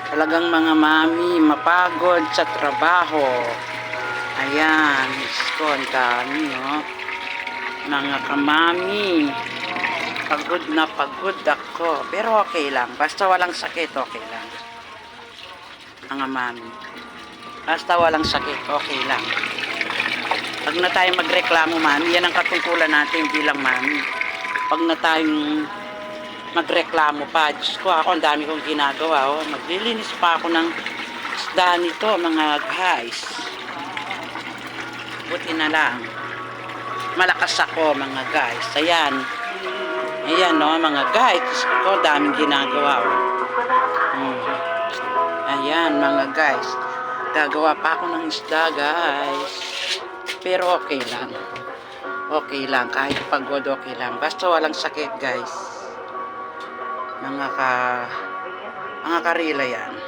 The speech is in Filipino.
Talagang mga mami, mapagod sa trabaho. Ayan, Diyos ko, ang dami, no? Mga kamami, pagod na pagod ako. Pero okay lang, basta walang sakit, okay lang. Mga mami, basta walang sakit, okay lang. Pag na tayo magreklamo, mami, yan ang katungkulan natin bilang mami. Pag na tayong magreklamo pa, Diyos ko, ako ang dami kong ginagawa, oh. Maglilinis pa ako ng isda nito, mga guys. Buti na lang, malakas ako, mga guys. Ayan, ayan, no, mga guys. Diyos ko, daming ginagawa, oh. Ayan, mga guys, gagawa pa ako ng isda, guys. Pero okay lang, okay lang, kahit pagod, okay lang, basta walang sakit, guys. Mga karila yan.